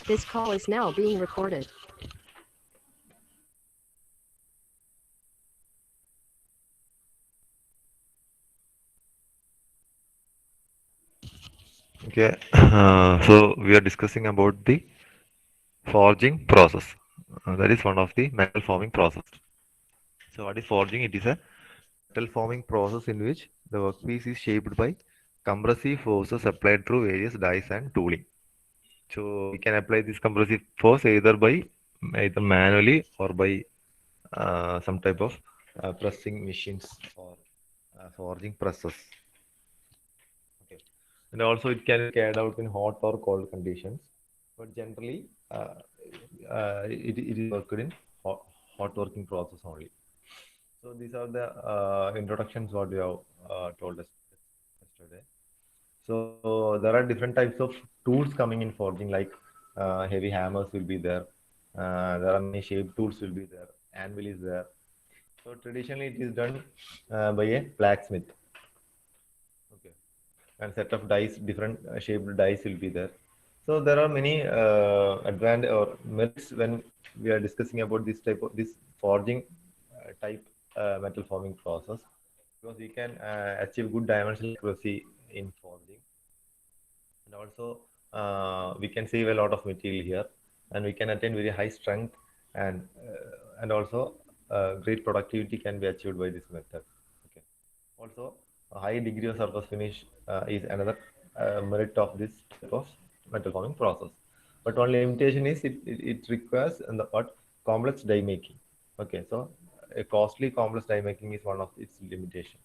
This call is now being recorded. Okay, so we are discussing about the forging process. That is one of the metal forming process. So what is forging? It is a metal forming process in which the workpiece is shaped by compressive forces applied through various dies and tooling. So we can apply this compressive force either manually or by some type of pressing machines or forging presses. Okay. And also it can be carried out in hot or cold conditions, but generally it is worked in hot, hot working process only. So these are the introductions what we have told us yesterday. So there are different types of tools coming in forging, like heavy hammers will be there. There are many shape tools will be there. Anvil is there. So traditionally it is done by a blacksmith. Okay. And set of dice, different shaped dice will be there. So there are many advantage or merits when we are discussing about this type of this forging type metal forming process, because we can achieve good dimensional accuracy in forging, and also we can save a lot of material here, and we can attain very high strength, and also great productivity can be achieved by this method. Okay. Also, a high degree of surface finish is another merit of this type of metal forming process. But one limitation is it requires what complex die making. Okay, so a costly complex die making is one of its limitation.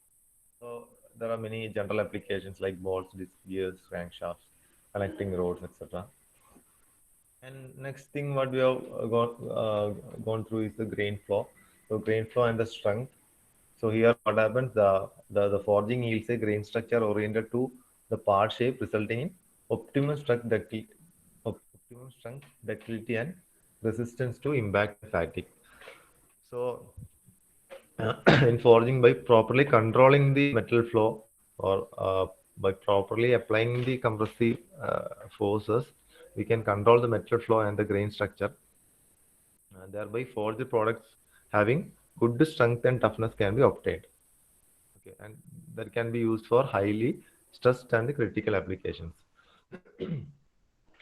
So there are many general applications like bolts, disc gears, crankshafts, connecting rods, etc. And next thing what we have gone through is the grain flow. So grain flow and the strength. So here what happens, the forging yields a grain structure oriented to the part shape, resulting in optimum strength ductility, and resistance to impact and fatigue. So in forging, by properly controlling the metal flow, or by properly applying the compressive forces, we can control the metal flow and the grain structure, thereby forged products having good strength and toughness can be obtained. Okay, and that can be used for highly stressed and critical applications.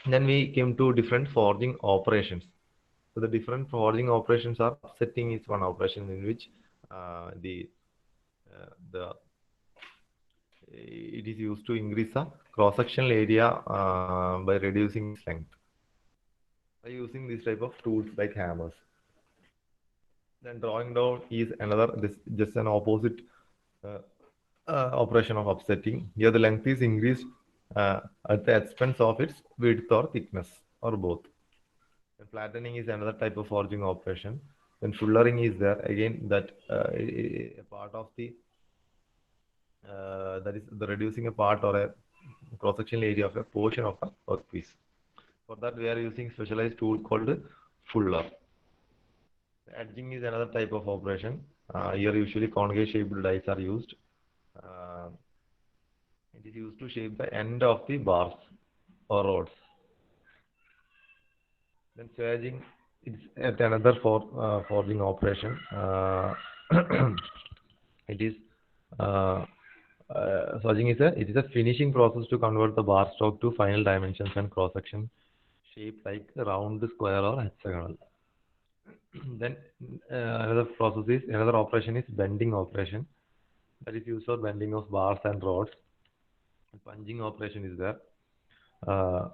Then we came to different forging operations. So the different forging operations are, upsetting is one operation in which the it is used to increase the cross-sectional area by reducing its length by using this type of tools like hammers. Then drawing down is another, this just an opposite uh, operation of upsetting. Here the length is increased at the expense of its width or thickness, or both. And flattening is another type of forging operation. Then fullering is there again, that a part of the that is the reducing a part or a cross-sectional area of a portion of a workpiece. For that, we are using specialized tool called fuller. Edging is another type of operation. Here, usually concave shaped dies are used. Uh, it is used to shape the end of the bars or rods. Then swaging is at another forging operation. It is uh, swaging is a finishing process to convert the bar stock to final dimensions and cross section shape like round, square, or hexagonal. Then another operation is bending operation, that is used for bending of bars and rods. Punching operation is there. Uh,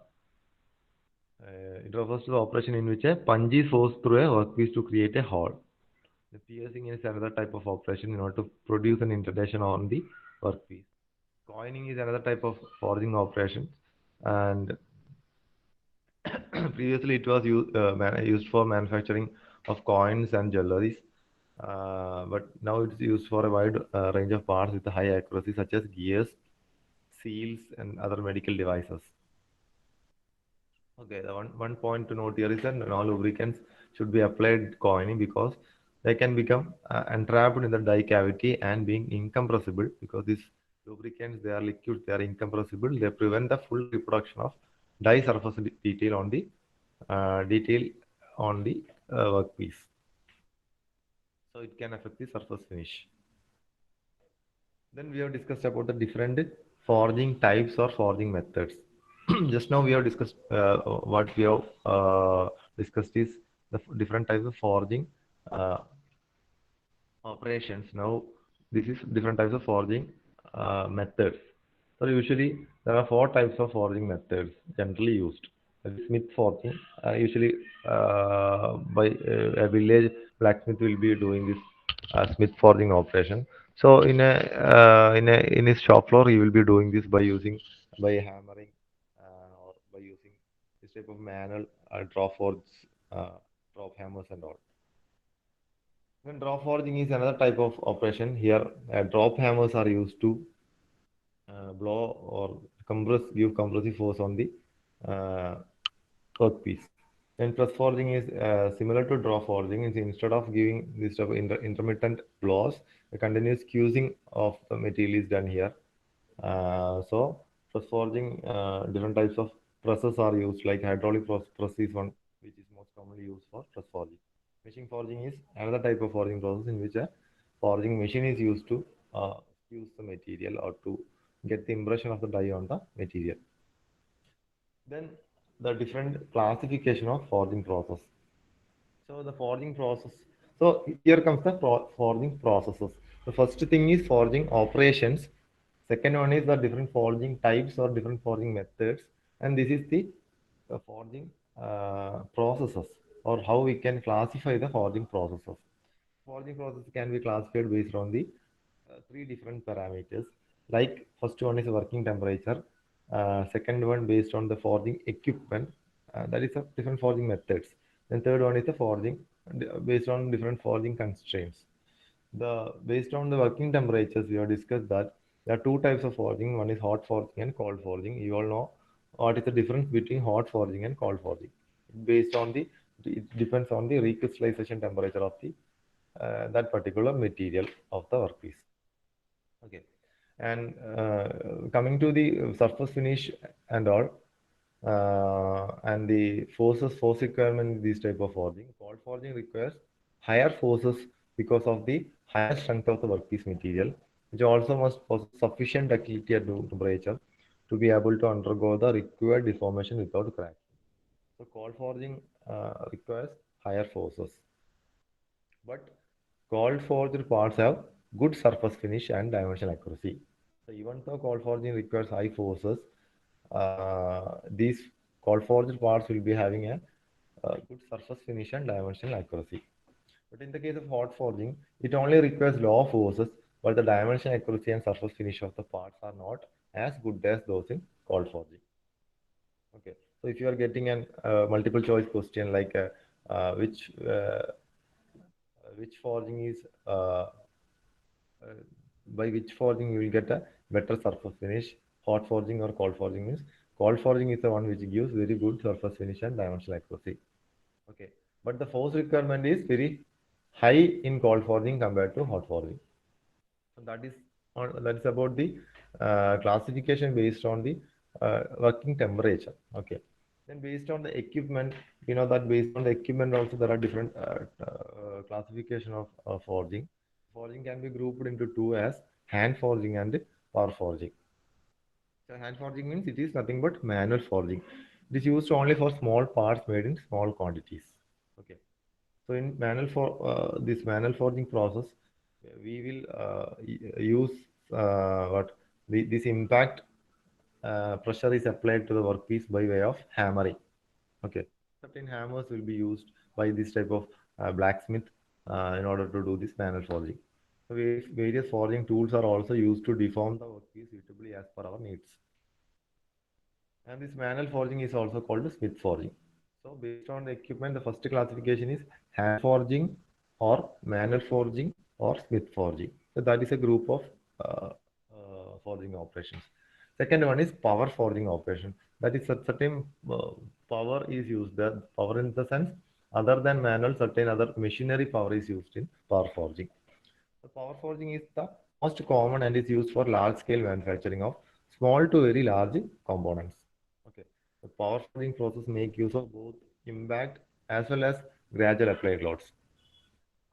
it refers to the operation in which a punch is forced through a workpiece to create a hole. The piercing is another type of operation in order to produce an indentation on the workpiece. Coining is another type of forging operation, and previously it was used for manufacturing of coins and jewelries, but now it's used for a wide range of parts with high accuracy, such as gears, seals, and other medical devices. Okay, the one point to note here is that no lubricants should be applied coining, because they can become entrapped in the die cavity and being incompressible, because these lubricants, they are liquid, they are incompressible, they prevent the full reproduction of die surface detail on the detail on the workpiece. So it can affect the surface finish. Then we have discussed about the different forging types or forging methods. Just now we have discussed what we have discussed is the different types of forging uh, operations. Now this is different types of forging methods. So usually there are four types of forging methods generally used. That is smith forging. Usually by a village blacksmith will be doing this smith forging operation. So in his shop floor he will be doing this by using by hammering or by using this type of manual draw forge, drop hammers and all. Then drop forging is another type of operation. Here, drop hammers are used to blow or give compressive force on the uh, workpiece. Then press forging is similar to draw forging. Is instead of giving this type of intermittent blows, the continuous squeezing of the material is done here. So press forging, different types of presses are used, like hydraulic press is one which is most commonly used for press forging. Machine forging is another type of forging process in which a forging machine is used to fuse the material or to get the impression of the die on the material. Then the different classification of forging process. So the forging process. So here comes the forging processes. The first thing is forging operations. Second one is the different forging types or different forging methods. And this is the forging processes or how we can classify the forging processes. Forging process can be classified based on the three different parameters. Like first one is working temperature. Second one based on the forging equipment. That is a different forging methods. Then third one is the forging based on different forging constraints. The based on the working temperatures, we have discussed that there are two types of forging. One is hot forging and cold forging. You all know what is the difference between hot forging and cold forging. Based on the it depends on the recrystallization temperature of the that particular material of the workpiece. Okay. And coming to the surface finish and all, and the force requirement in this type of forging. Cold forging requires higher forces because of the higher strength of the workpiece material, which also must possess sufficient ductility at room temperature to be able to undergo the required deformation without cracking. So cold forging requires higher forces. But cold forged parts have good surface finish and dimension accuracy. So even though cold forging requires high forces, these cold forged parts will be having a good surface finish and dimensional accuracy. But in the case of hot forging, it only requires low forces, but the dimension accuracy and surface finish of the parts are not as good as those in cold forging. Okay, so if you are getting an multiple choice question like which forging is uh, by which forging you will get a better surface finish, hot forging or cold forging means cold forging is the one which gives very good surface finish and dimensional accuracy. Okay, but the force requirement is very high in cold forging compared to hot forging. So that is about the classification based on the working temperature. Okay. Then based on the equipment, you know that based on the equipment also there are different classification of forging. Forging can be grouped into two as hand forging and power forging. So hand forging means it is nothing but manual forging. It is used only for small parts made in small quantities. Okay. So in this manual forging process, we will use what this impact pressure is applied to the workpiece by way of hammering. Okay, certain hammers will be used by this type of blacksmith in order to do this manual forging. So various forging tools are also used to deform the workpiece suitably as per our needs. And this manual forging is also called smith forging. So based on the equipment, the first classification is hand forging or manual forging or smith forging. So that is a group of forging operations. Second one is power forging operation. That is certain power is used. The power in the sense other than manual, certain other machinery power is used in power forging. The power forging is the most common and is used for large scale manufacturing of small to very large components. Okay. The power forging process make use of both impact as well as gradual applied loads.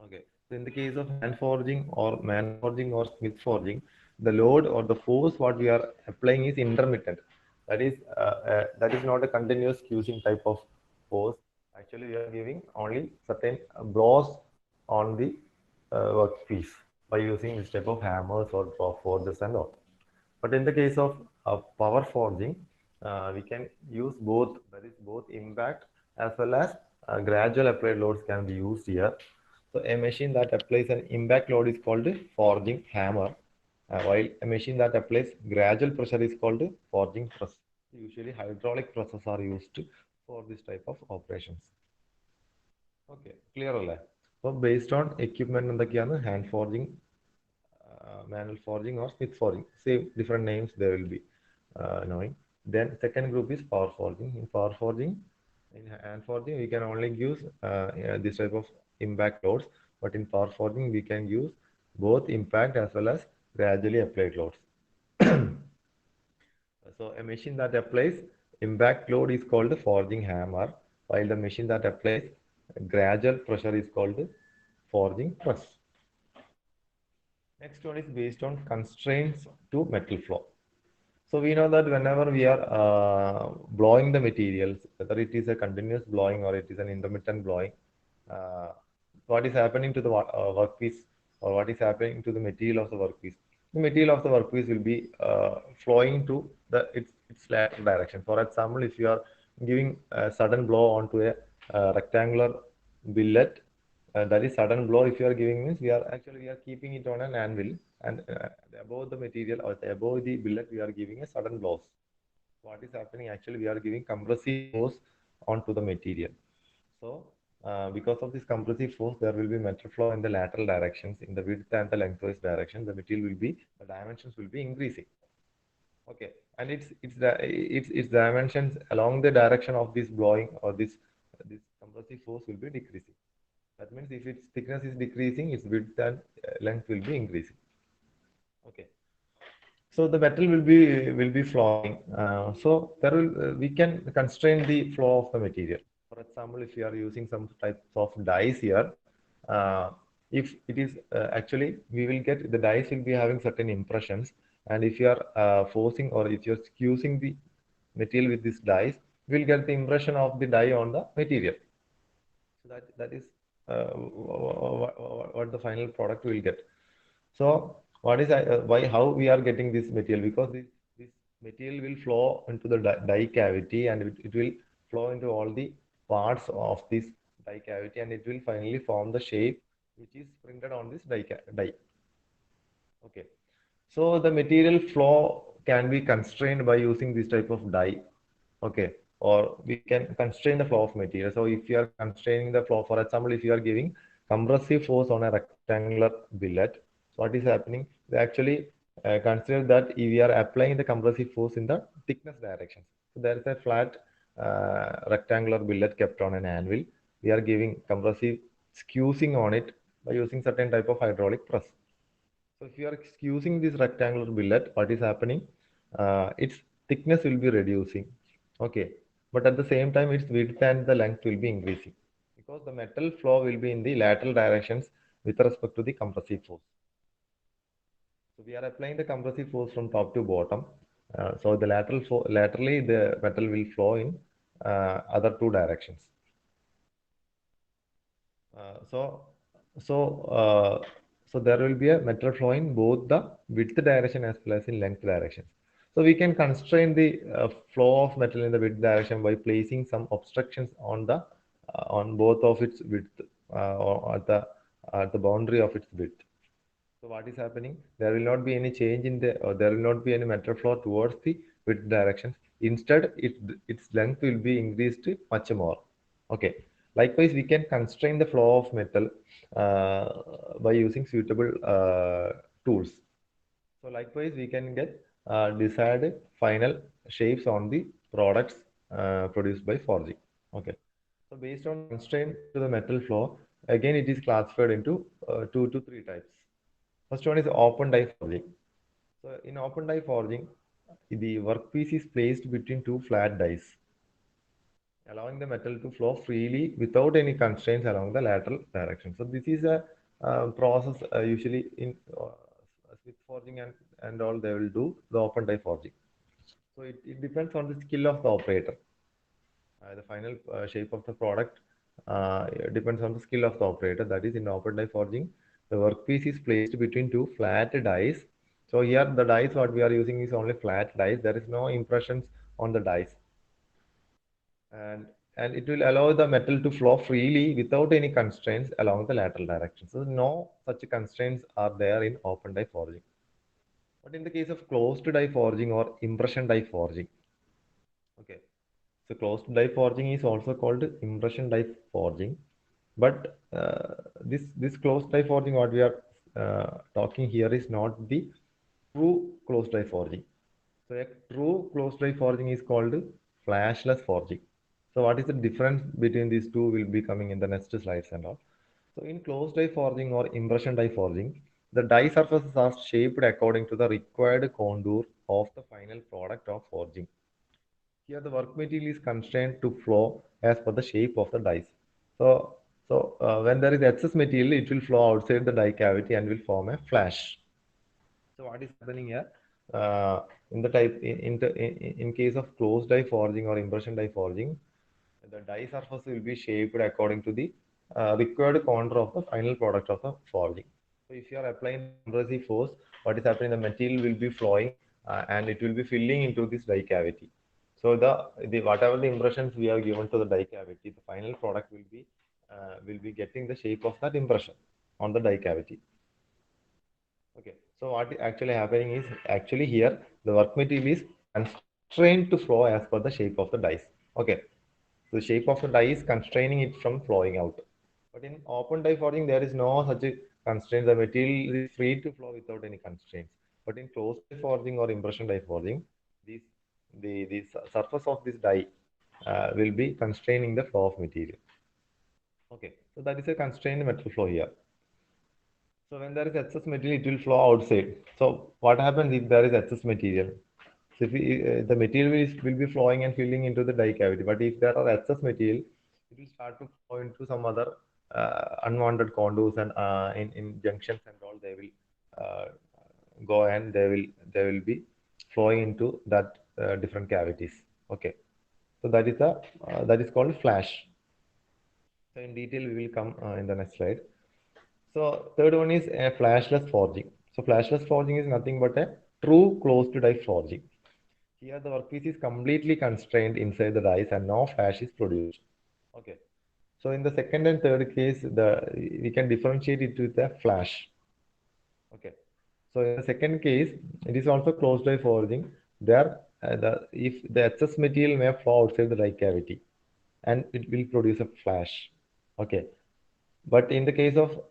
Okay. So in the case of hand forging or man forging or smith forging, the load or the force what we are applying is intermittent. That is not a continuous fusing type of force. Actually, we are giving only certain blows on the workpiece by using this type of hammers or draw forges and all. But in the case of power forging, we can use both, that is both impact as well as gradual applied loads can be used here. So a machine that applies an impact load is called forging hammer, while a machine that applies gradual pressure is called forging press. Usually hydraulic presses are used for this type of operations. Okay, clear അല്ലേ? So based on equipment എന്തൊക്കെയാണ് hand forging, manual forging or smith forging. Same different names there will be knowing. Then second group is power forging. In power forging, in hand forging, we can only use this type of impact loads, but in power forging, we can use both impact as well as gradually applied loads. So a machine that applies impact load is called forging hammer, while the machine that applies gradual pressure is called forging press. Next one is based on constraints to metal flow. So we know that whenever we are blowing the materials, whether it is a continuous blowing or it is an intermittent blowing, uh, what is happening to the workpiece or what is happening to the material of the workpiece? The material of the workpiece will be flowing to its lateral direction. For example, if you are giving a sudden blow onto a rectangular billet, that is sudden blow. If you are giving means we are keeping it on an anvil, and above the material or above the billet we are giving a sudden blows. What is happening? Actually, we are giving compressive force onto the material. So because of this compressive force, there will be metal flow in the lateral directions, in the width and the lengthwise direction. The material will be, the dimensions will be increasing. Okay, and its dimensions along the direction of this blowing or this compressive force will be decreasing. That means if its thickness is decreasing, its width and length will be increasing. Okay. So the metal will be flowing. So there will we can constrain the flow of the material. For example, if you are using some types of dies here, uh, if it is actually we will get the dies will be having certain impressions, and if you are forcing or if you are squeezing the material with this dies, we will get the impression of the die on the material. So that is what the final product will get. So what is why how we are getting this material? Because this material will flow into the die cavity, and it will flow into all the parts of this die cavity, and it will finally form the shape which is printed on this die. Okay. So the material flow can be constrained by using this type of die. Okay. Or we can constrain the flow of material. So if you are constraining the flow, for example, if you are giving compressive force on a rectangular billet, so what is happening? They actually consider that if we are applying the compressive force in the thickness direction. So there is a flat rectangular billet kept on an anvil. We are giving compressive squeezing on it by using certain type of hydraulic press. So if you are using this rectangular billet, what is happening? Its thickness will be reducing. Okay. But at the same time, its width and the length will be increasing because the metal flow will be in the lateral directions with respect to the compressive force. So we are applying the compressive force from top to bottom. So the laterally the metal will flow in other two directions. Uh, so, so, so there will be a metal flow in both the width direction as well as in length direction. So we can constrain the flow of metal in the width direction by placing some obstructions on the on both of its width or at the boundary of its width. So what is happening? There will not be any change in the, or there will not be any metal flow towards the width directions. Instead, its length will be increased much more. Okay. Likewise, we can constrain the flow of metal by using suitable tools. So likewise, we can get desired final shapes on the products produced by forging. Okay. So based on constraint to the metal flow, again it is classified into 2 to 3 types. First one is open die forging. So in open die forging, the workpiece is placed between two flat dies. allowing the metal to flow freely without any constraints along the lateral direction. So this is a process usually in switch forging and all they will do the open die forging. So it depends on the skill of the operator. The final shape of the product depends on the skill of the operator. That is, in open die forging, the workpiece is placed between two flat dies. So here the dies what we are using is only flat dies. There is no impressions on the dies, and and it will allow the metal to flow freely without any constraints along the lateral direction. So no such constraints are there in open die forging. But in the case of closed die forging or impression die forging, okay. So closed die forging is also called impression die forging, but this closed die forging what we are talking here is not the true closed die forging. So a true closed die forging is called flashless forging. So what is the difference between these two will be coming in the next slides and all. So in closed die forging or impression die forging, the die surfaces are shaped according to the required contour of the final product of forging. Here the work material is constrained to flow as per the shape of the dies. When there is excess material, it will flow outside the die cavity and will form a flash. So what is happening here? In the type in case of closed die forging or impression die forging, the die surface will be shaped according to the required contour of the final product of the forging. So if you are applying the compressive force, what is happening? The material will be flowing and it will be filling into this die cavity. So the whatever the impressions we have given to the die cavity, the final product will be getting the shape of that impression on the die cavity. Okay, so what is actually happening is actually here the work material is constrained to flow as per the shape of the dies. Okay, so the shape of the die is constraining it from flowing out. But in open die forging, there is no such a constraint. The material is free to flow without any constraints. But in closed die forging or impression die forging, these the surface of this die will be constraining the flow of material. Okay, so that is a constrained metal flow here. So when there is excess material, it will flow outside. So what happens if there is excess material? So if the material will be flowing and filling into the die cavity, but if there are excess material, it will start to flow into some other unwanted contours and in junctions and all. They will uh, go and they will be flowing into that different cavities. Okay, so that is called flash. So in detail, we will come in the next slide. So third one is a flashless forging. So flashless forging is nothing but a true closed die forging. Here the workpiece is completely constrained inside the dies and no flash is produced. Okay. So in the second and third case, we can differentiate it with a flash. Okay. So in the second case, it is also closed die forging. There, if the excess material may flow outside the die cavity, and it will produce a flash. Okay. But in the case of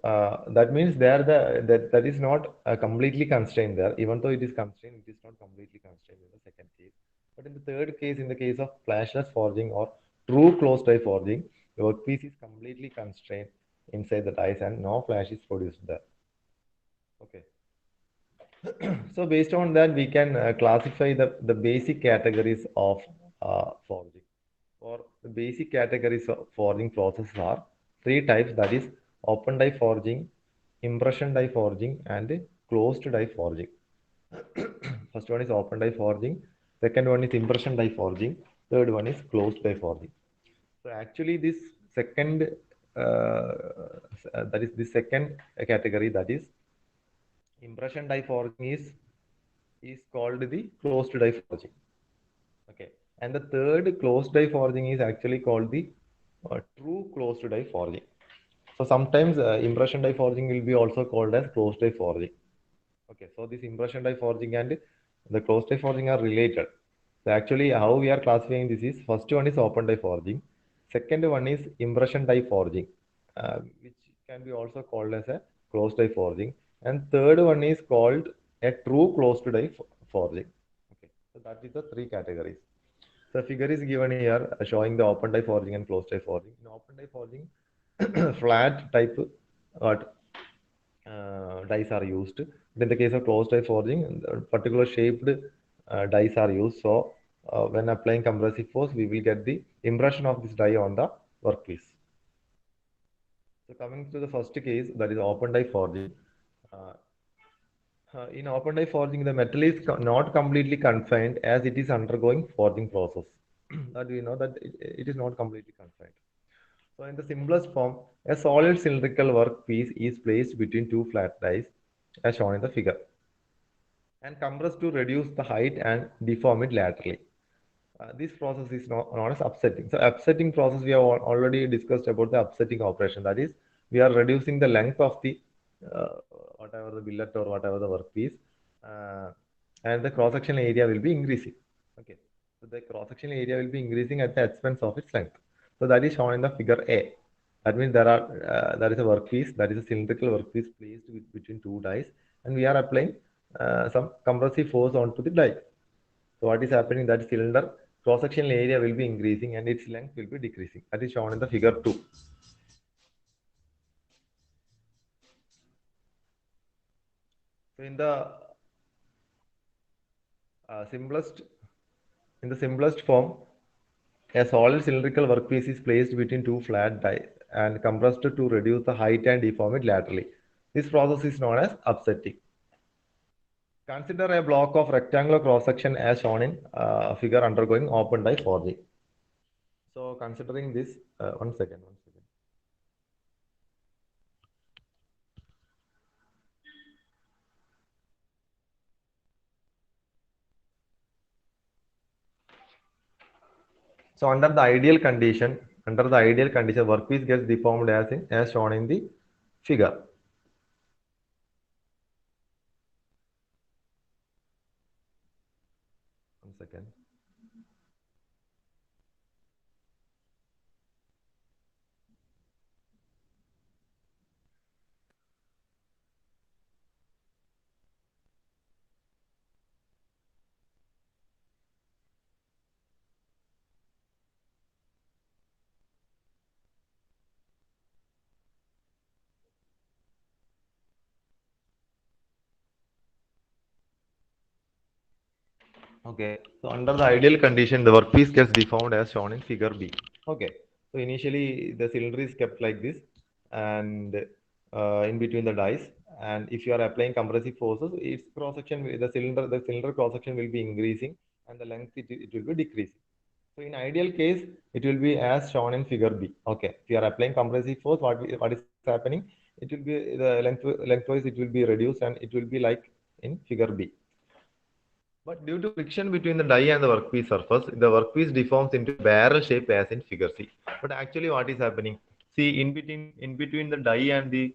that means there that is not completely constrained there. Even though it is constrained, it is not completely constrained in the second case. But in the third case, in the case of flashless forging or true closed die forging, the workpiece is completely constrained inside the dies and no flash is produced there. Okay. So based on that, we can classify the basic categories of forging. For the basic categories of forging processes are three types, that is open die forging, impression die forging, and closed die forging. First one is open die forging, second one is impression die forging, third one is closed die forging. So actually this second that is the second category, that is impression die forging is called the closed die forging. Okay. And the third closed die forging is actually called the true closed die forging. So sometimes impression die forging will be also called as closed die forging. Okay. So this impression die forging and the closed die forging are related. So actually how we are classifying this is, first one is open die forging. Second one is impression die forging, which can be also called as a closed die forging. And third one is called a true closed die forging. Okay. So that is the three categories. The figure is given here showing the open die forging and closed die forging. In open die forging, flat type what dies are used. But in the case of closed die forging, particular shaped dies are used. So when applying compressive force, we will get the impression of this die on the workpiece. So coming to the first case, that is open die forging. Uh, in open die forging, the metal is not completely confined as it is undergoing forging process. That we know that it is not completely confined. So in the simplest form, a solid cylindrical workpiece is placed between two flat dies, as shown in the figure, and compressed to reduce the height and deform it laterally. This process is known as upsetting. So upsetting process, we have already discussed about the upsetting operation. That is, we are reducing the length of the uh, whatever the billet or whatever the workpiece, uh, and the cross-sectional area will be increasing. Okay, so the cross-sectional area will be increasing at the expense of its length. So that is shown in the figure A. That means there is a workpiece, that is a cylindrical workpiece placed between two dies, and we are applying some compressive force onto the die. So what is happening, that cylinder cross-sectional area will be increasing and its length will be decreasing. That is shown in the figure 2. So uh, simplest in the simplest form, a solid cylindrical workpiece is placed between two flat die and compressed to reduce the height and deform it laterally. This process is known as upsetting. Consider a block of rectangular cross-section as shown in figure undergoing open die forging. So considering this, one second. So under the ideal condition, workpiece gets deformed as shown in the figure. One second. Okay. So under the ideal condition, the workpiece gets deformed as shown in figure B. Okay. So initially the cylinder is kept like this, and in between the dies. And if you are applying compressive forces, its cross section, the cylinder cross section will be increasing, and the length it will be decreasing. So in ideal case, it will be as shown in figure B. Okay. If you are applying compressive force, what is happening? It will be the lengthwise it will be reduced, and it will be like in figure B. But due to friction between the die and the workpiece surface, the workpiece deforms into barrel shape as in figure C. But actually, what is happening? See, in between the die and the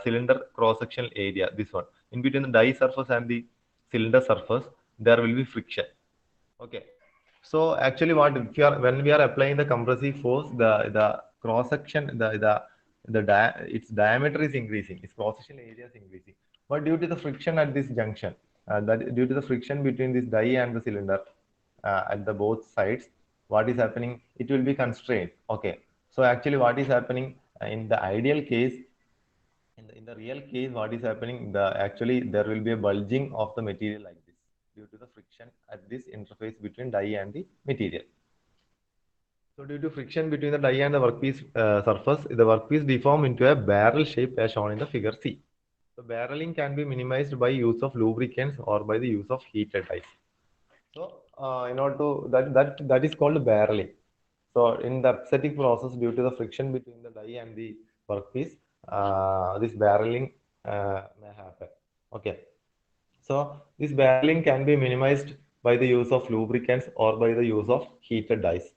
cylinder cross-sectional area, this one, in between the die surface and the cylinder surface, there will be friction. Okay. So actually, when we are applying the compressive force, the cross section, its diameter is increasing, its cross section area is increasing. But due to the friction at this junction, that due to the friction between this die and the cylinder at the both sides, what is happening? It will be constrained. Okay. So actually, what is happening in the ideal case? In the real case, what is happening? Actually there will be a bulging of the material like this due to the friction at this interface between die and the material. So due to friction between the die and the workpiece surface, the workpiece deform into a barrel shape as shown in the figure C. So barreling can be minimized by use of lubricants or by the use of heated ice. So in order to that is called barreling. So in the upsetting process, due to the friction between the die and the workpiece, this barreling may happen. Okay. So this barreling can be minimized by the use of lubricants or by the use of heated dies.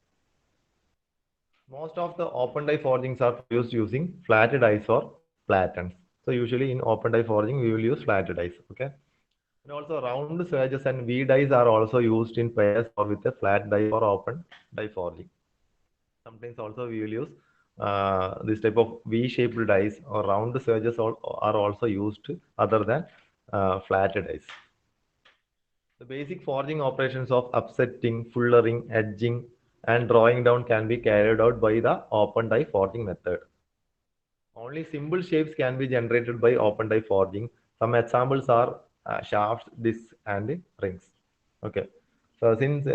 Most of the open die forgings are produced using flat dies or platens. So usually in open die forging, we will use flat dies. Okay. And also round swedges and V dies are also used in pairs or with a flat die for open die forging. Sometimes also we will use this type of V-shaped dies or round swedges are also used other than flat dies. The basic forging operations of upsetting, fullering, edging, and drawing down can be carried out by the open die forging method. Only simple shapes can be generated by open die forging. Some examples are shafts, discs, and rings. Okay. So since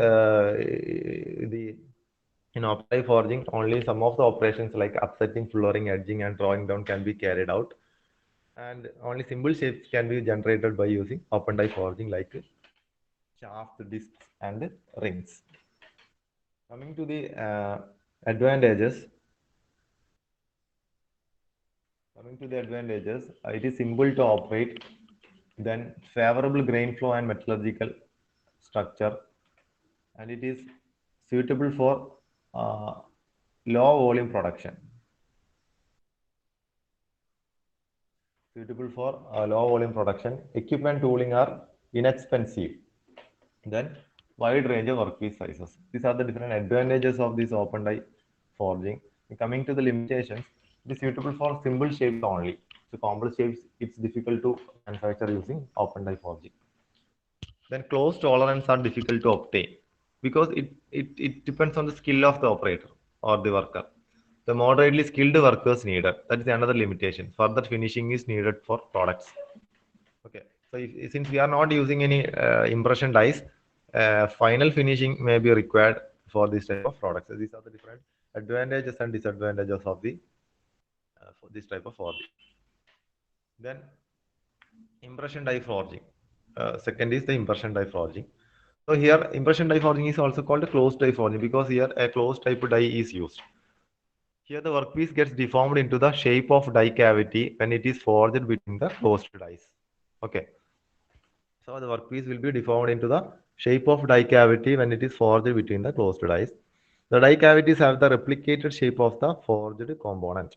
in open die forging, only some of the operations like upsetting, flooring, edging, and drawing down can be carried out, and only simple shapes can be generated by using open die forging like shaft, discs, and rings. Coming to the advantages. It is simple to operate, then favorable grain flow and metallurgical structure, and it is suitable for uh, low volume production. Low volume production. Equipment tooling are inexpensive. Then wide range of workpiece sizes. These are the different advantages of this open die forging. Coming to the limitations, it is suitable for simple shapes only. So complex shapes, it's difficult to manufacture using open die forging. Then close tolerance are difficult to obtain because it depends on the skill of the operator or the worker. The moderately skilled workers needed. That is another limitation. Further finishing is needed for products. Okay. So since we are not using any impression dies, final finishing may be required for this type of products. So these are the different advantages and disadvantages of the for this type of forging. Then impression die forging. Second is the impression die forging. So here impression die forging is also called a closed die forging because here a closed type die is used. Here the workpiece gets deformed into the shape of die cavity when it is forged between the closed dies. Okay. So the workpiece will be deformed into the shape of die cavity when it is forged between the closed dies. The die cavities have the replicated shape of the forged component.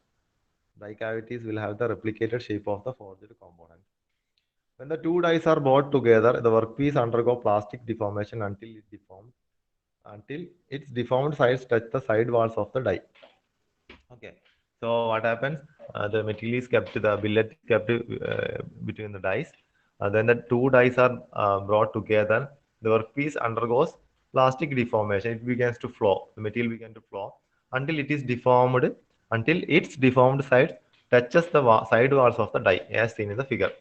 Die cavities will have the replicated shape of the forged component. When the two dies are brought together, the workpiece undergo plastic deformation until its deformed sides touch the side walls of the die. Okay. So what happens? The material is kept, the billet is kept between the dies. Then the two dies are brought together. The workpiece undergoes plastic deformation. It begins to flow. The material begins to flow until it is deformed, until its deformed side touches the side walls of the die, as seen in the figure.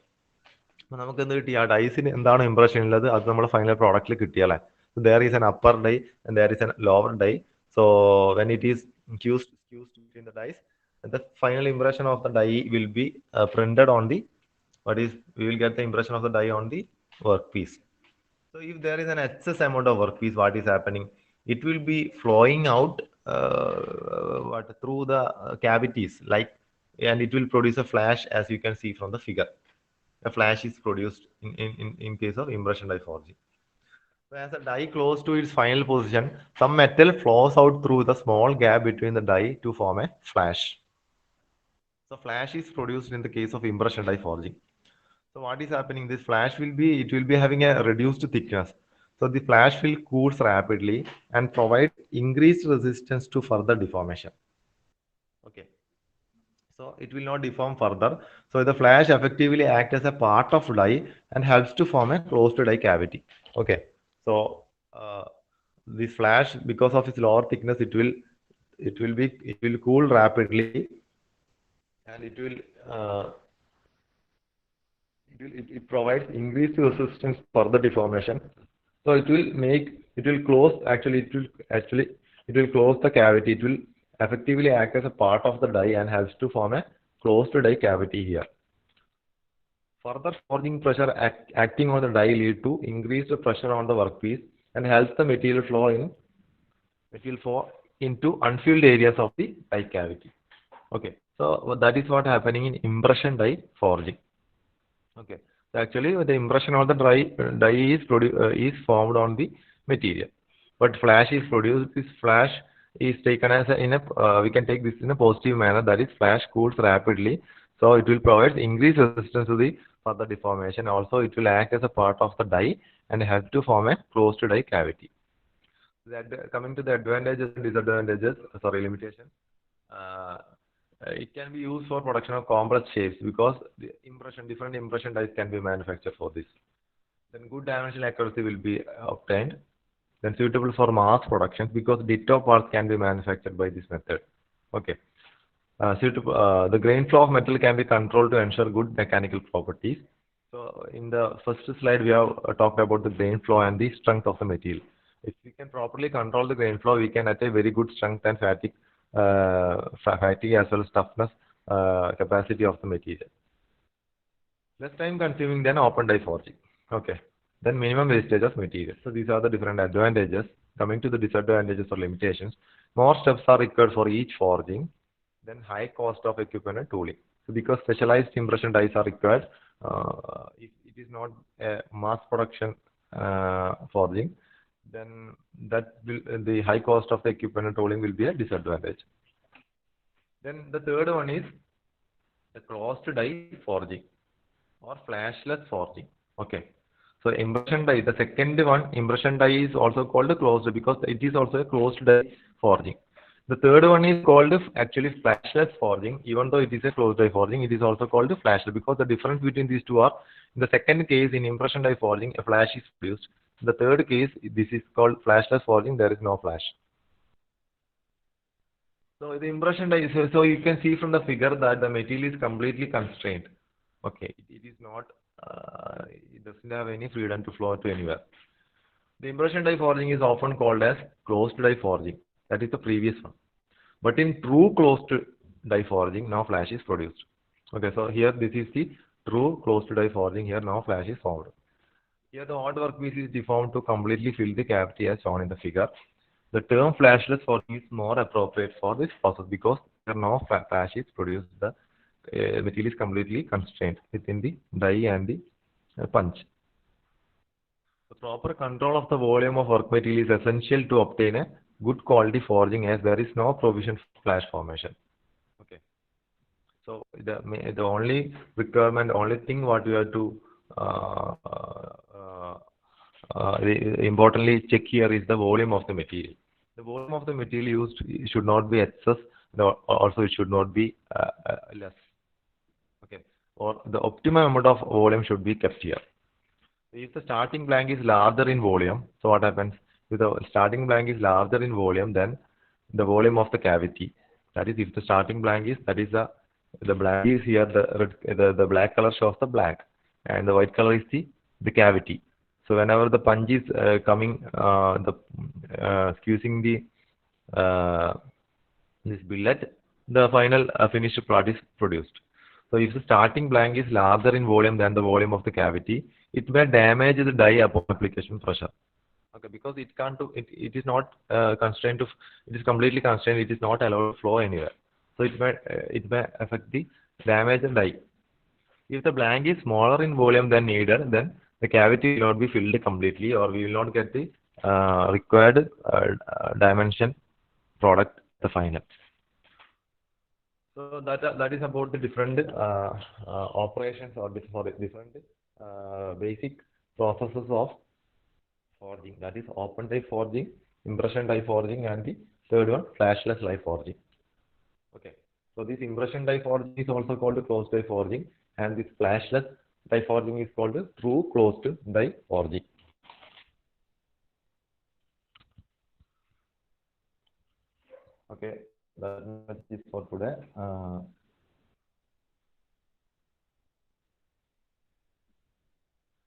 അപ്പോൾ നമുക്ക് എന്ത് കിട്ടി ആ ഡൈസിന് എന്താണ് impression ഉള്ളത് അത് നമ്മുടെ final പ്രോഡക്റ്റിൽ കിട്ടിയാലേ there is an upper die and there is a lower die. So when it is fused between the dies, the final impression of the die will be printed on the we will get the impression of the die on the workpiece. So if there is an excess amount of workpiece, what is happening? It will be flowing out through the cavities, like, and it will produce a flash, as you can see from the figure. A flash is produced in case of impression die forging. So as the die close to its final position, some metal flows out through the small gap between the die to form a flash. So flash is produced in the case of impression die forging. So what is happening? This flash will be having a reduced thickness. So the flash will cool rapidly and provide increased resistance to further deformation. Okay. So it will not deform further. So the flash effectively acts as a part of die and helps to form a closed die cavity. Okay. So this flash, because of its lower thickness, it will cool rapidly, and it provides increased resistance for the deformation. So it will close the cavity. It will effectively act as a part of the die and helps to form a closed die cavity here. Further forging pressure acting on the die lead to increased pressure on the workpiece and helps the material flow into unfilled areas of the die cavity. Okay, so that is what happening in impression die forging. Okay, so actually the impression of the die is formed on the material, but flash is produced. This flash is taken as we can take this in a positive manner, that is flash cools rapidly, so it will provide increased resistance to the further deformation. Also it will act as a part of the die and help to form a closed die cavity. Coming to the advantages and disadvantages, limitations. It can be used for production of complex shapes because different impression dies can be manufactured for this. Then good dimensional accuracy will be obtained. Then suitable for mass production because ditto parts can be manufactured by this method. Okay. The grain flow of metal can be controlled to ensure good mechanical properties. So in the first slide we have talked about the grain flow and the strength of the material. If we can properly control the grain flow, we can attain very good strength and fatigue, fatigue as well as toughness capacity of the material. Less time consuming than open die forging. Okay. Then minimum wastage of material. So these are the different advantages. Coming to the disadvantages or limitations, more steps are required for each forging. Then high cost of equipment and tooling. So because specialized impression dies are required, if it is not a mass production forging, then that will the high cost of the equipment and tooling will be a disadvantage. Then the third one is the closed die forging or flashless forging. Okay. So impression die, the second one, impression die is also called closed because it is also a closed die forging. The third one is called actually flashless forging. Even though it is a closed die forging, it is also called flashless because the difference between these two are, in the second case, in impression die forging, a flash is produced. In the third case, this is called flashless forging, there is no flash. So the impression die, so you can see from the figure that the material is completely constrained. Okay, it is not, it doesn't have any freedom to flow to anywhere. The impression die forging is often called as closed die forging. That is the previous one. But in true closed die forging, now flash is produced. Okay, so here this is the true closed die forging. Here now flash is formed. Here the odd workpiece is deformed to completely fill the cavity as shown in the figure. The term flashless forging is more appropriate for this process because there no flash is produced. The material is completely constrained within the die and the punch. The proper control of the volume of work material is essential to obtain a good quality forging as there is no provision for flash formation. Okay. So the only requirement, only thing what you have to importantly check here is the volume of the material. The volume of the material used should not be excess, also it should not be less. Okay, or the optimum amount of volume should be kept here. If the starting blank is larger in volume, so what happens? If the starting blank is larger in volume, then the volume of the cavity. That is, if the starting blank is, that is the blank is here, the black color shows the blank, and the white color is the cavity. So whenever the punch is coming, squeezing the this billet, the final finished product is produced. So if the starting blank is larger in volume than the volume of the cavity, it may damage the die upon application pressure. Okay, because it can't do it is not constrained to, it is completely constrained, it is not allowed to flow anywhere. So it may affect the damage the die. If the blank is smaller in volume than needed, then the cavity will not be filled completely, or we will not get the required dimension product the final. So that is about the different operations or different basic processes of forging. That is open die forging, impression die forging, and the third one flashless die forging. Okay. So this impression die forging is also called closed die forging, and this flashless die forging is called true closed die forging. Okay, that much is for today.